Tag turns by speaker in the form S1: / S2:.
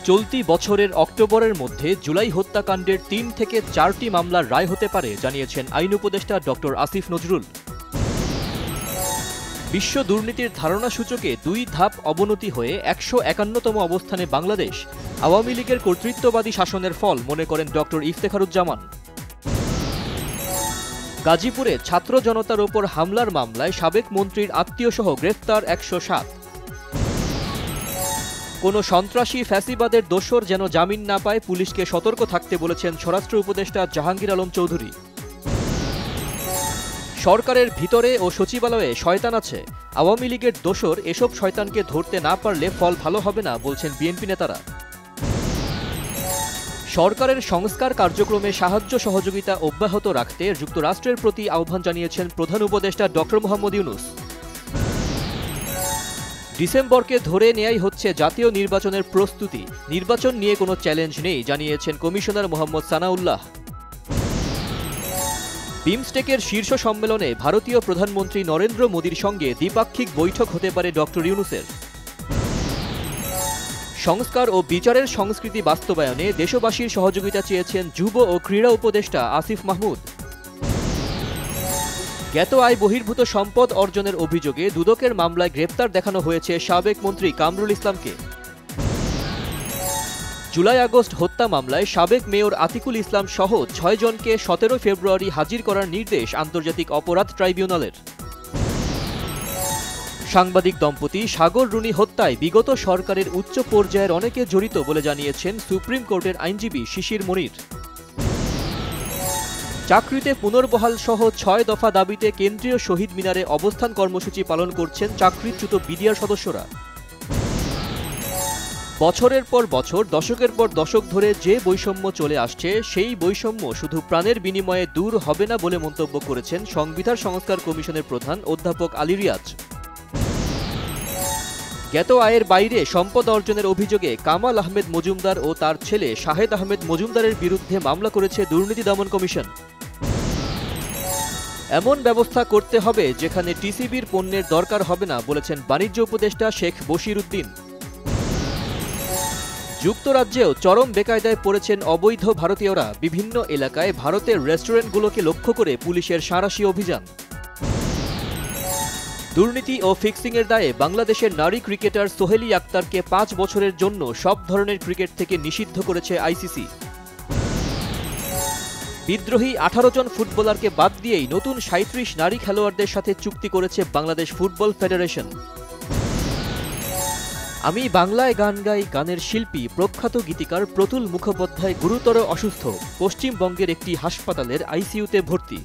S1: চলতি বছরের অক্টোবরের মধ্যে জুলাই হত্যাকাণ্ডের ৩ থেকে ৪টি মামলার রায় হতে পারে জানিয়েছেন আইন উপদেষ্টা ডক্টর আসিফ নজরুল। বিশ্ব দুর্নীতির ধারণা সূচকে ২ ধাপ অবনতি হয়ে ১৫১তম অবস্থানে বাংলাদেশ আওয়ামী লীগের কর্তৃত্ববাদী শাসনের ফল মনে করেন ডক্টর ইফতেখারুজ্জামান। গাজীপুরে ছাত্র জনতার ওপর হামলার মামলায় সাবেক মন্ত্রীর আত্মীয়সহ গ্রেফতার ১০৭। কোনো সন্ত্রাসী ফ্যাসিবাদের দোসর যেন জামিন না পায় পুলিশকে সতর্ক থাকতে বলেছেন স্বরাষ্ট্র উপদেষ্টা জাহাঙ্গীর আলম চৌধুরী। সরকারের ভিতরে ও সচিবালয়ে শয়তান আছে, আওয়ামী লীগের দোসর এসব শয়তানকে ধরতে না পারলে ফল ভালো হবে না বলছেন বিএনপি নেতারা। সরকারের সংস্কার কার্যক্রমে সাহায্য সহযোগিতা অব্যাহত রাখতে যুক্তরাষ্ট্রের প্রতি আহ্বান জানিয়েছেন প্রধান উপদেষ্টা ডক্টর মোহাম্মদ ইউনূস। ডিসেম্বরকে ধরে নেয়াই হচ্ছে জাতীয় নির্বাচনের প্রস্তুতি, নির্বাচন নিয়ে কোনো চ্যালেঞ্জ নেই জানিয়েছেন কমিশনার মোহাম্মদ সানাউল্লাহ। বিমস্টেকের শীর্ষ সম্মেলনে ভারতীয় প্রধানমন্ত্রী নরেন্দ্র মোদীর সঙ্গে দ্বিপাক্ষিক বৈঠক হতে পারে ডক্টর ইউনূসের। সংস্কার ও বিচারের সংস্কৃতি বাস্তবায়নে দেশবাসীর সহযোগিতা চেয়েছেন যুব ও ক্রীড়া উপদেষ্টা আসিফ মাহমুদ। জ্ঞাত আয় বহির্ভূত সম্পদ অর্জনের অভিযোগে দুদকের মামলায় গ্রেপ্তার দেখানো হয়েছে সাবেক মন্ত্রী কামরুল ইসলামকে। জুলাই আগস্ট হত্যা মামলায় সাবেক মেয়র আতিকুল ইসলাম সহ ৬ জনকে ১৭ ফেব্রুয়ারি হাজির করার নির্দেশ আন্তর্জাতিক অপরাধ ট্রাইব্যুনালের। সাংবাদিক দম্পতি সাগর রুনি হত্যায় বিগত সরকারের উচ্চ পর্যায়ের অনেকে জড়িত বলে জানিয়েছেন সুপ্রিম কোর্টের আইনজীবী শিশির মনির। চাকরিতে পুনর্বহাল সহ ৬ দফা দাবিতে কেন্দ্রীয় শহীদ মিনারে অবস্থান কর্মসূচি পালন করছেন চাকরিচ্যুত বিডিআর সদস্যরা। বছরের পর বছর, দশকের পর দশক ধরে যে বৈষম্য চলে আসছে সেই বৈষম্য শুধু প্রাণের বিনিময়ে দূর হবে না বলে মন্তব্য করেছেন সংবিধান সংস্কার কমিশনের প্রধান অধ্যাপক আলী রিয়াজ। জ্ঞাত আয়ের বাইরে সম্পদ অর্জনের অভিযোগে কামাল আহমেদ মজুমদার ও তার ছেলে শাহেদ আহমেদ মজুমদারের বিরুদ্ধে মামলা করেছে দুর্নীতি দমন কমিশন। এমন ব্যবস্থা করতে হবে যেখানে টিসিবির পণ্যের দরকার হবে না বলেছেন বাণিজ্য উপদেষ্টা শেখ বশির উদ্দিন। যুক্তরাজ্যেও চরম বেকায়দায় পড়েছেন অবৈধ ভারতীয়রা, বিভিন্ন এলাকায় ভারতের রেস্টুরেন্টগুলোকে লক্ষ্য করে পুলিশের সাঁড়াশি অভিযান। দুর্নীতি ও ফিক্সিংয়ের দায়ে বাংলাদেশের নারী ক্রিকেটার সোহেলি আক্তারকে ৫ বছরের জন্য সব ধরনের ক্রিকেট থেকে নিষিদ্ধ করেছে আইসিসি। বিদ্রোহী ১৮ জন ফুটবলারকে বাদ দিয়েই নতুন ৩৭ নারী খেলোয়াড়দের সাথে চুক্তি করেছে বাংলাদেশ ফুটবল ফেডারেশন। আমি বাংলায় গান গাই গানের শিল্পী প্রখ্যাত গীতিকার প্রতুল মুখোপাধ্যায় গুরুতর অসুস্থ, পশ্চিমবঙ্গের একটি হাসপাতালের আইসিইউতে ভর্তি।